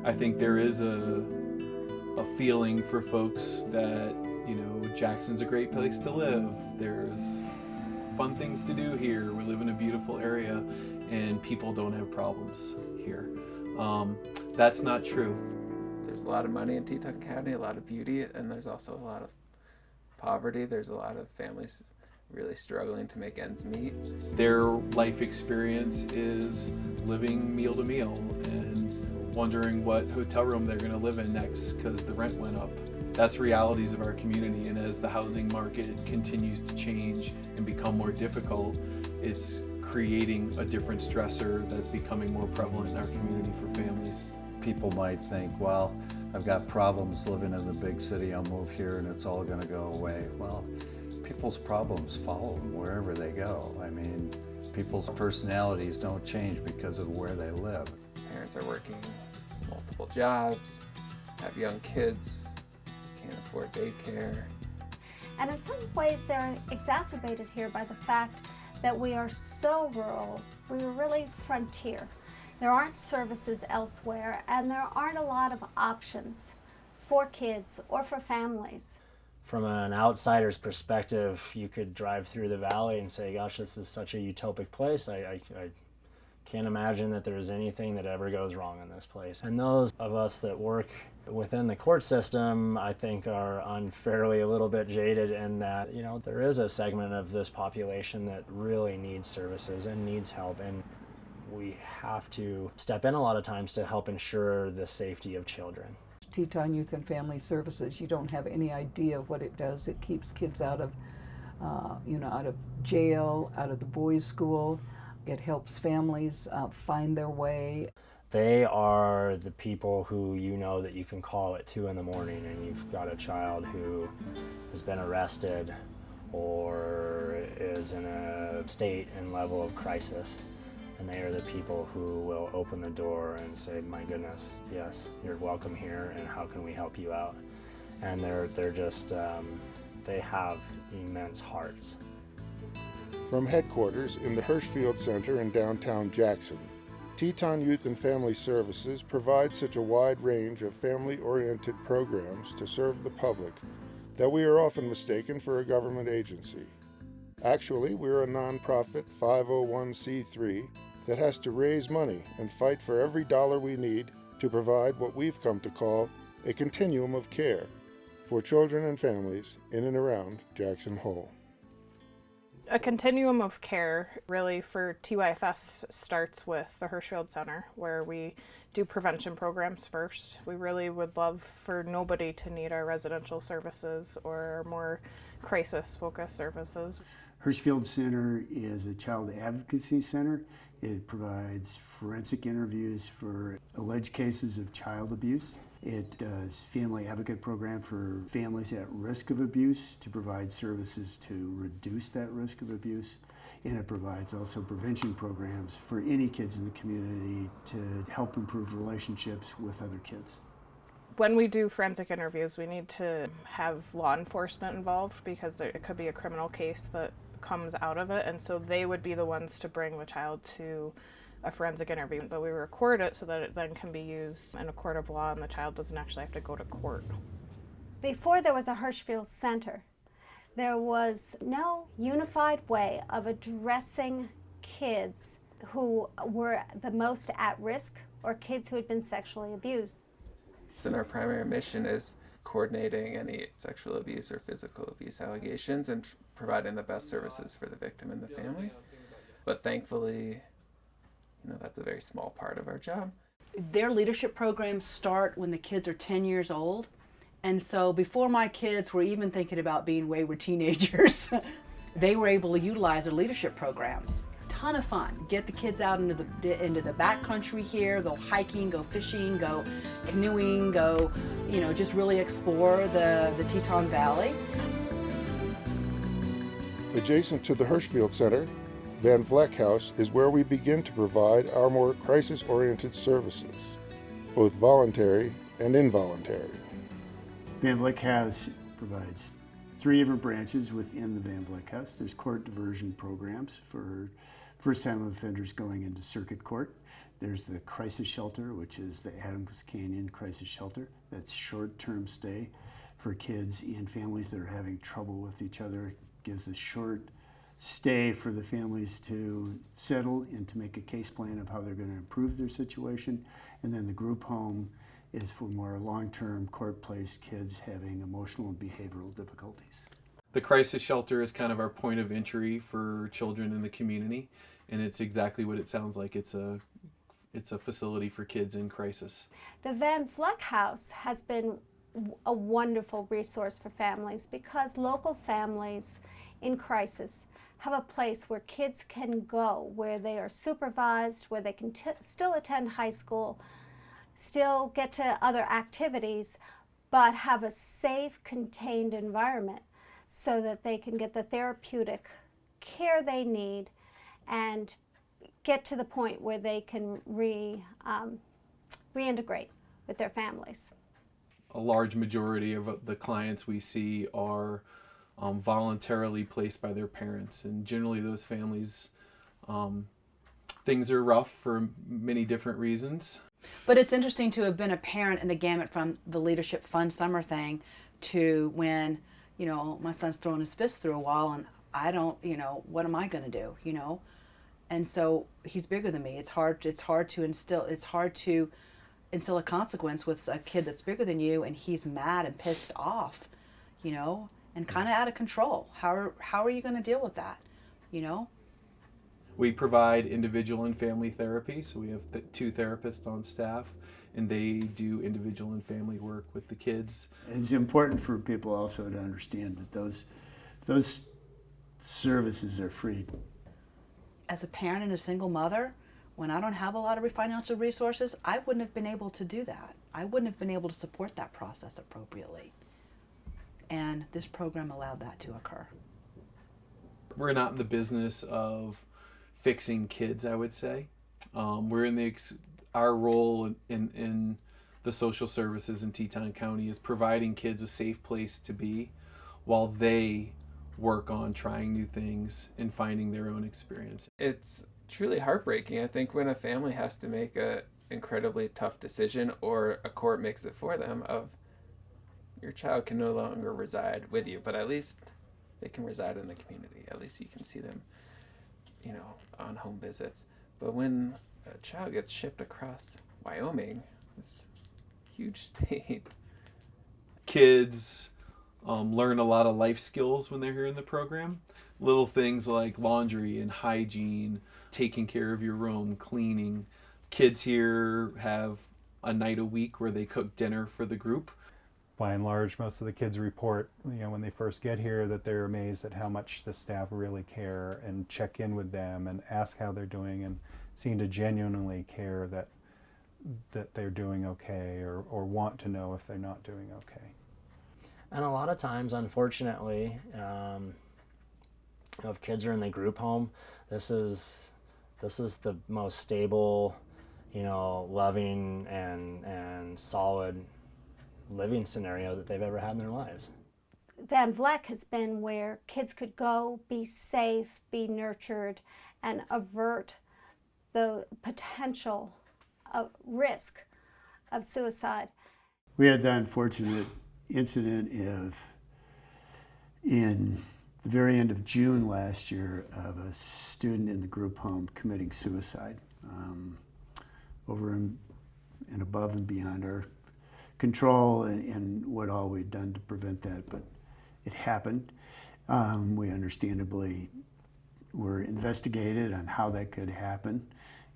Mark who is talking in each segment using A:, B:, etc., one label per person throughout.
A: I think there is a feeling for folks that, Jackson's a great place to live. There's fun things to do here. We live in a beautiful area and people don't have problems here. That's not true.
B: There's a lot of money in Teton County, a lot of beauty, and there's also a lot of poverty. There's a lot of families really struggling to make ends meet.
A: Their life experience is living meal to meal and wondering what hotel room they're going to live in next because the rent went up. That's realities of our community, and as the housing market continues to change and become more difficult, it's creating a different stressor that's becoming more prevalent in our community for families.
C: People might think, well, I've got problems living in the big city, I'll move here and it's all going to go away. Well, people's problems follow them wherever they go. I mean, people's personalities don't change because of where they live.
B: Parents are working multiple jobs, have young kids, can't afford daycare.
D: And in some ways they're exacerbated here by the fact that we are so rural. We are really frontier. There aren't services elsewhere, and there aren't a lot of options for kids or for families.
E: From an outsider's perspective, you could drive through the valley and say, gosh, this is such a utopic place. I can't imagine that there's anything that ever goes wrong in this place. And those of us that work within the court system, I think, are unfairly a little bit jaded in that, there is a segment of this population that really needs services and needs help. And we have to step in a lot of times to help ensure the safety of children.
F: Teton Youth and Family Services, you don't have any idea what it does. It keeps kids out of, out of jail, out of the boys' school. It helps families find their way.
E: They are the people who that you can call at 2 in the morning and you've got a child who has been arrested or is in a state and level of crisis. And they are the people who will open the door and say, my goodness, yes, you're welcome here and how can we help you out? And they're just, they have immense hearts.
G: From headquarters in the Hershfield Center in downtown Jackson, Teton Youth and Family Services provides such a wide range of family-oriented programs to serve the public that we are often mistaken for a government agency. Actually, we're a nonprofit 501c3 that has to raise money and fight for every dollar we need to provide what we've come to call a continuum of care for children and families in and around Jackson Hole.
H: A continuum of care really for TYFS starts with the Hershfield Center, where we do prevention programs first. We really would love for nobody to need our residential services or more crisis-focused services.
I: Hershfield Center is a child advocacy center. It provides forensic interviews for alleged cases of child abuse. It does family advocate program for families at risk of abuse to provide services to reduce that risk of abuse. And it provides also prevention programs for any kids in the community to help improve relationships with other kids.
H: When we do forensic interviews, we need to have law enforcement involved because it could be a criminal case that comes out of it, and so they would be the ones to bring the child to a forensic interview, but we record it so that it then can be used in a court of law and the child doesn't actually have to go to court.
D: Before there was a Hershfield Center, there was no unified way of addressing kids who were the most at risk or kids who had been sexually abused.
B: And our primary mission is coordinating any sexual abuse or physical abuse allegations and providing the best services for the victim and the family. But thankfully, that's a very small part of our job.
J: Their leadership programs start when the kids are 10 years old. And so before my kids were even thinking about being wayward teenagers, they were able to utilize their leadership programs. Ton of fun. Get the kids out into the backcountry here, go hiking, go fishing, go canoeing, go, just really explore the Teton Valley.
G: Adjacent to the Hershfield Center, Vleck House is where we begin to provide our more crisis-oriented services, both voluntary and involuntary.
I: Vleck House provides 3 different branches within the Vleck House. There's court diversion programs for first-time offenders going into circuit court. There's the crisis shelter, which is the Adams Canyon Crisis Shelter. That's short-term stay for kids and families that are having trouble with each other. It gives a short stay for the families to settle and to make a case plan of how they're going to improve their situation. And then the group home is for more long-term court-placed kids having emotional and behavioral difficulties.
A: The crisis shelter is kind of our point of entry for children in the community, and it's exactly what it sounds like. It's a facility for kids in crisis.
D: The Vleck House has been a wonderful resource for families because local families in crisis have a place where kids can go, where they are supervised, where they can still attend high school, still get to other activities, but have a safe, contained environment so that they can get the therapeutic care they need and get to the point where they can reintegrate with their families.
A: A large majority of the clients we see are voluntarily placed by their parents, and generally those families, things are rough for many different reasons.
J: But it's interesting to have been a parent in the gamut from the Leadership Fund summer thing to when, my son's throwing his fist through a wall and I don't, what am I going to do, And so he's bigger than me. It's hard to instill a consequence with a kid that's bigger than you and he's mad and pissed off, and kind of out of control. How are you going to deal with that,
A: We provide individual and family therapy, so we have 2 therapists on staff, and they do individual and family work with the kids.
I: It's important for people also to understand that those services are free.
J: As a parent and a single mother, when I don't have a lot of financial resources, I wouldn't have been able to do that. I wouldn't have been able to support that process appropriately. And this program allowed that to occur.
A: We're not in the business of fixing kids, I would say. We're in our role in the social services in Teton County is providing kids a safe place to be while they work on trying new things and finding their own experience.
B: It's truly heartbreaking, I think, when a family has to make a incredibly tough decision or a court makes it for them of your child can no longer reside with you, but at least they can reside in the community. At least you can see them, on home visits. But when a child gets shipped across Wyoming, this huge state.
A: Kids learn a lot of life skills when they're here in the program. Little things like laundry and hygiene, taking care of your room, cleaning. Kids here have a night a week where they cook dinner for the group.
K: By and large, most of the kids report, when they first get here, that they're amazed at how much the staff really care and check in with them and ask how they're doing and seem to genuinely care that they're doing okay or want to know if they're not doing okay.
E: And a lot of times, unfortunately, if kids are in the group home, this is the most stable, loving and solid living scenario that they've ever had in their lives.
D: Vleck has been where kids could go, be safe, be nurtured, and avert the potential of risk of suicide.
I: We had the unfortunate incident in the very end of June last year of a student in the group home committing suicide, over and above and beyond our control and what all we'd done to prevent that, but it happened. We understandably were investigated on how that could happen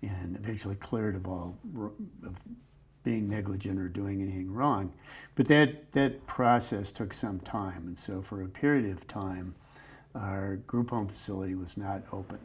I: and eventually cleared of being negligent or doing anything wrong. But that process took some time, and so for a period of time, our group home facility was not open.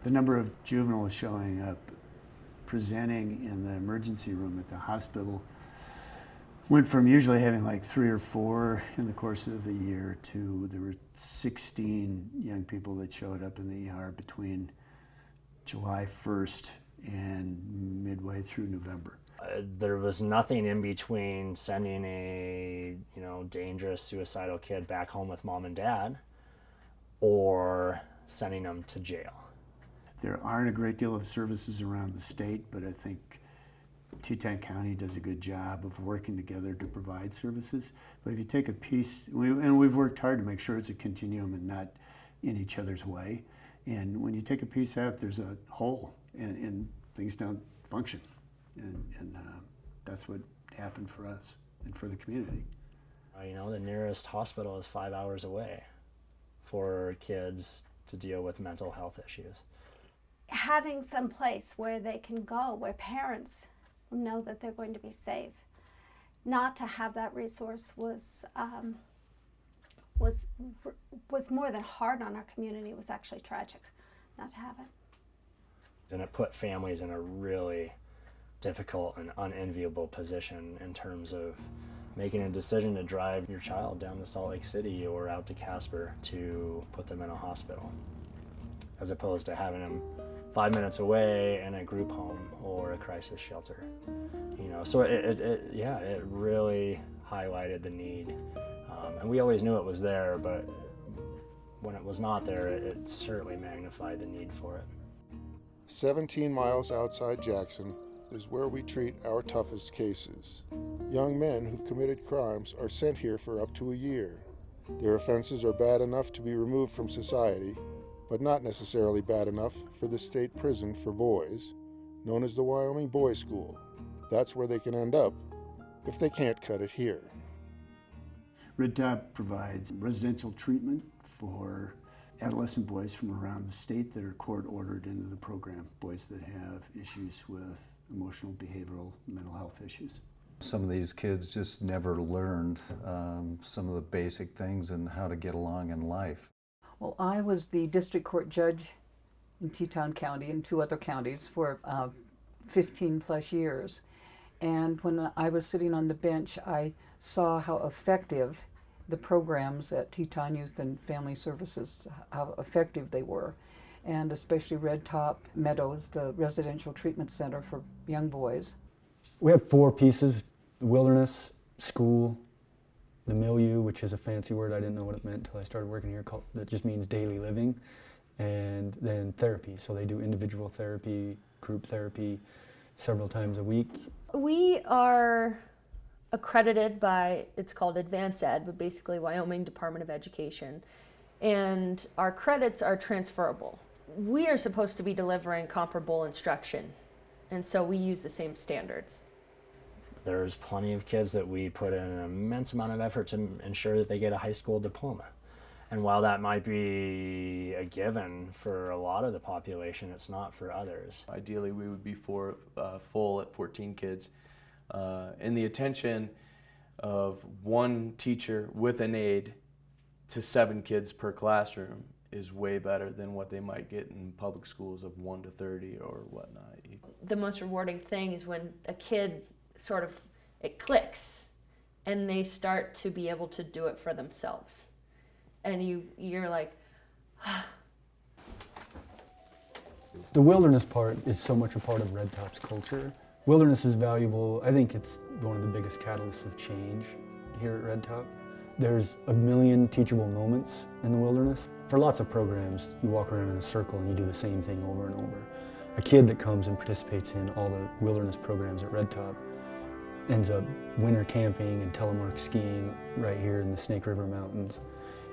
I: The number of juveniles showing up, presenting in the emergency room at the hospital went from usually having like 3 or 4 in the course of the year to there were 16 young people that showed up in the ER between July 1st and midway through November.
E: There was nothing in between sending a dangerous suicidal kid back home with mom and dad or sending them to jail.
I: There aren't a great deal of services around the state, but I think Teton County does a good job of working together to provide services. But if you take a piece, and we've worked hard to make sure it's a continuum and not in each other's way. And when you take a piece out, there's a hole, and things don't function. And that's what happened for us and for the community.
E: You know, the nearest hospital is 5 hours away for kids to deal with mental health issues.
D: Having some place where they can go, where parents know that they're going to be safe. Not to have that resource was more than hard on our community. It was actually tragic not to have it.
E: And it put families in a really difficult and unenviable position in terms of making a decision to drive your child down to Salt Lake City or out to Casper to put them in a hospital, as opposed to having them 5 minutes away in a group home or a crisis shelter. You know, so it really highlighted the need. And we always knew it was there, but when it was not there, it certainly magnified the need for it.
G: 17 miles outside Jackson is where we treat our toughest cases. Young men who've committed crimes are sent here for up to a year. Their offenses are bad enough to be removed from society, but not necessarily bad enough for the state prison for boys, known as the Wyoming Boys School. That's where they can end up if they can't cut it here.
I: Red Top provides residential treatment for adolescent boys from around the state that are court-ordered into the program, boys that have issues with emotional, behavioral, mental health issues.
C: Some of these kids just never learned some of the basic things and how to get along in life.
F: Well, I was the district court judge in Teton County and 2 other counties for 15 plus years. And when I was sitting on the bench, I saw how effective the programs at Teton Youth and Family Services, how effective they were. And especially Red Top, Meadows, the residential treatment center for young boys.
L: We have 4 pieces: wilderness, school, the milieu, which is a fancy word, I didn't know what it meant until I started working here, that just means daily living, and then therapy. So they do individual therapy, group therapy, several times a week.
M: We are accredited by, it's called Advanced Ed, but basically Wyoming Department of Education, and our credits are transferable. We are supposed to be delivering comparable instruction, and so we use the same standards.
E: There's plenty of kids that we put in an immense amount of effort to ensure that they get a high school diploma. And while that might be a given for a lot of the population, it's not for others.
A: Ideally, we would be full at 14 kids. And the attention of one teacher with an aide to 7 kids per classroom is way better than what they might get in public schools of 1 to 30 or whatnot.
M: The most rewarding thing is when a kid sort of, it clicks and they start to be able to do it for themselves. And you're like,
L: The wilderness part is so much a part of Red Top's culture. Wilderness is valuable. I think it's one of the biggest catalysts of change here at Red Top. There's a million teachable moments in the wilderness. For lots of programs, you walk around in a circle and you do the same thing over and over. A kid that comes and participates in all the wilderness programs at Red Top ends up winter camping and telemark skiing right here in the Snake River Mountains,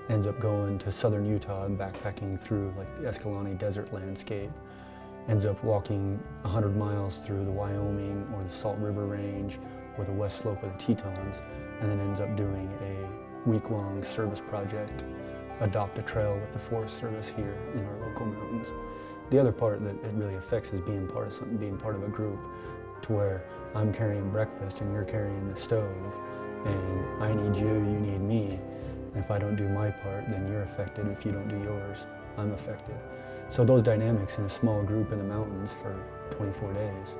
L: ends up going to southern Utah and backpacking through like the Escalante desert landscape, ends up walking 100 miles through the Wyoming or the Salt River Range or the west slope of the Tetons, and then ends up doing a week-long service project, adopt a trail with the Forest Service here in our local mountains. The other part that it really affects is being part of something, being part of a group, to where I'm carrying breakfast and you're carrying the stove, and I need you, you need me. And if I don't do my part, then you're affected. If you don't do yours, I'm affected. So those dynamics in a small group in the mountains for 24 days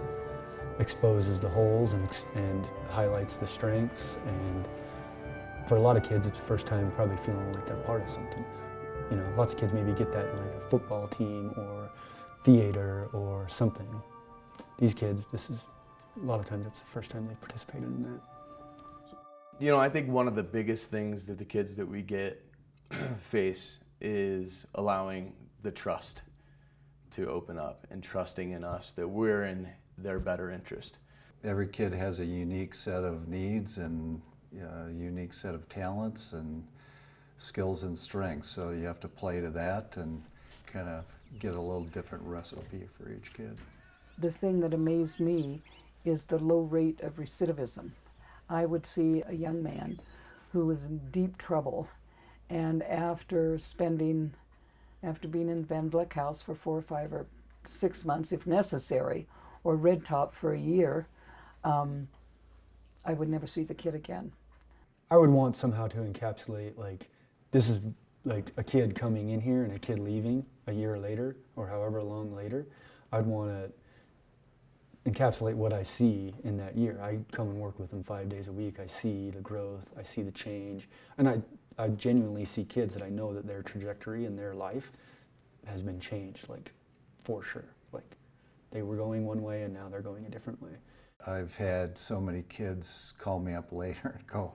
L: exposes the holes and highlights the strengths. And for a lot of kids, it's the first time probably feeling like they're part of something. You know, lots of kids maybe get that in like a football team or theater or something. These kids, a lot of times it's the first time they've participated in that.
A: You know, I think one of the biggest things that the kids that we get face is allowing the trust
N: to open up and trusting in us that we're in their better interest.
C: Every kid has a unique set of needs and a unique set of talents and skills and strengths, so you have to play to that and kind of get a little different recipe for each kid.
F: The thing that amazed me is the low rate of recidivism. I would see a young man who was in deep trouble, and after being in Vleck House for 4 or 5 or 6 months, if necessary, or Red Top for a year, I would never see the kid again.
L: I would want somehow to encapsulate, like, this is like a kid coming in here and a kid leaving a year later or however long later. I'd want to encapsulate what I see in that year. I come and work with them 5 days a week. I see the growth, I see the change, and I genuinely see kids that I know that their trajectory in their life has been changed, like, for sure. Like, they were going one way and now they're going a different way.
C: I've had so many kids call me up later and go,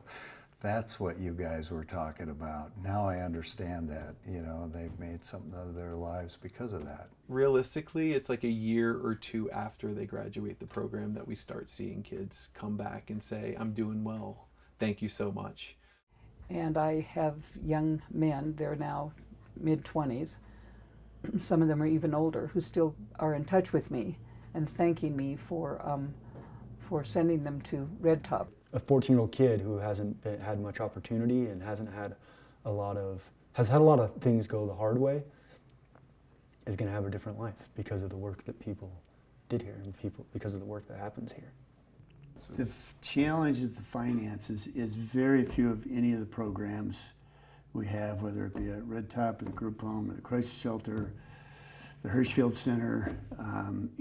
C: that's what you guys were talking about. Now I understand that, you know, they've made something of their lives because of that.
A: Realistically, it's like a year or two after they graduate the program that we start seeing kids come back and say, I'm doing well, thank you so much.
F: And I have young men, they're now mid-20s, some of them are even older, who still are in touch with me and thanking me for sending them to Red Top.
L: A 14-year-old kid who hasn't had much opportunity and has had a lot of things go the hard way is going to have a different life because of the work that people did here and because of the work that happens here.
I: The challenge with the finances is very few of any of the programs we have, whether it be at Red Top or the group home or the crisis shelter, the Hershfield Center,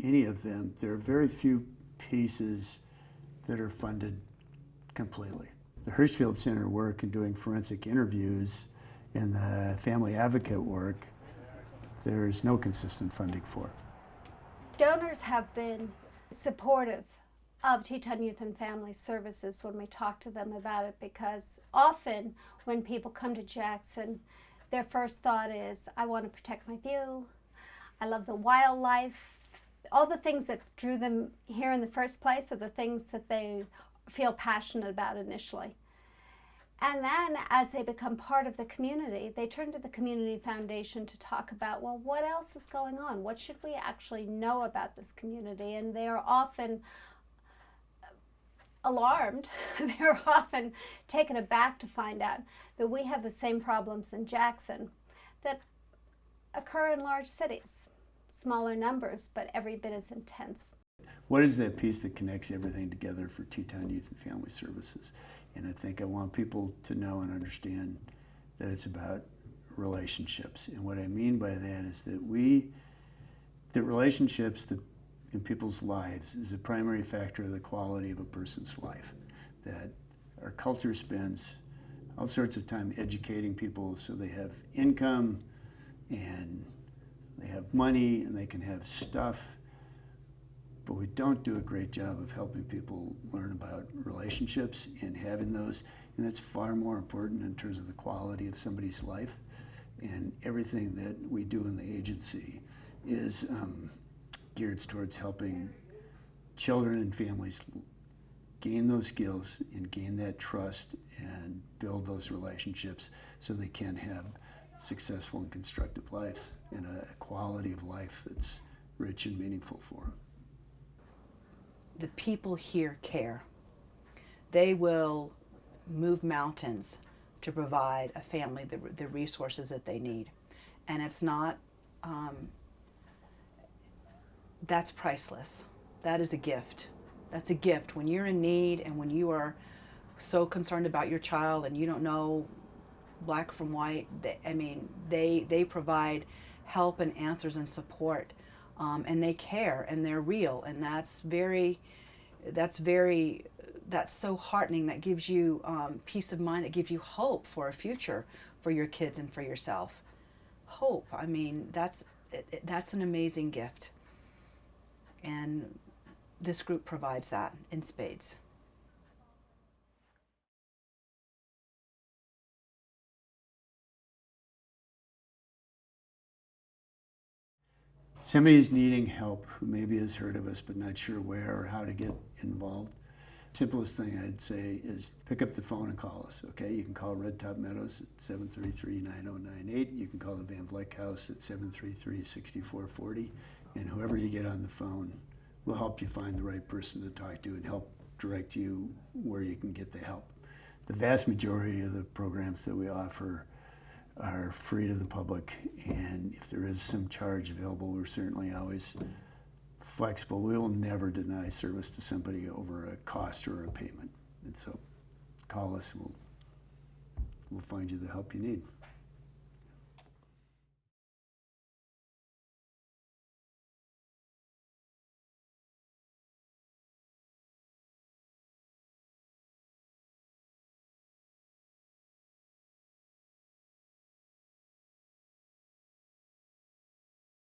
I: any of them, there are very few pieces that are funded completely. The Hershfield Center work in doing forensic interviews and the family advocate work, there's no consistent funding for.
D: Donors have been supportive of Teton Youth and Family Services when we talk to them about it, because often when people come to Jackson, their first thought is, I want to protect my view, I love the wildlife. All the things that drew them here in the first place are the things that they feel passionate about initially. And then as they become part of the community, they turn to the Community Foundation to talk about, well, what else is going on? What should we actually know about this community? And they are often alarmed. They're often taken aback to find out that we have the same problems in Jackson that occur in large cities. Smaller numbers, but every bit as intense.
I: What is that piece that connects everything together for Teton Youth and Family Services? And I think I want people to know and understand that it's about relationships. And what I mean by that is that relationships in people's lives is a primary factor of the quality of a person's life. That our culture spends all sorts of time educating people so they have income and they have money and they can have stuff, but we don't do a great job of helping people learn about relationships and having those, and that's far more important in terms of the quality of somebody's life. And everything that we do in the agency is geared towards helping children and families gain those skills and gain that trust and build those relationships so they can have successful and constructive lives and a quality of life that's rich and meaningful for them.
J: The people here care. They will move mountains to provide a family the resources that they need. And it's not, that's priceless. That is a gift. That's a gift. When you're in need and when you are so concerned about your child and you don't know black from white, they provide help and answers and support, and they care and they're real, and that's so heartening. That gives you peace of mind, that gives you hope for a future for your kids and for yourself. Hope, I mean, that's an amazing gift, and this group provides that in spades.
I: somebody's needing help who maybe has heard of us but not sure where or how to get involved, simplest thing I'd say is pick up the phone and call us, okay? You can call Red Top Meadows at 733-9098. You can call the Vleck House at 733-6440. And whoever you get on the phone will help you find the right person to talk to and help direct you where you can get the help. The vast majority of the programs that we offer are free to the public, and if there is some charge available, we're certainly always flexible. We will never deny service to somebody over a cost or a payment. And so call us and we'll find you the help you need.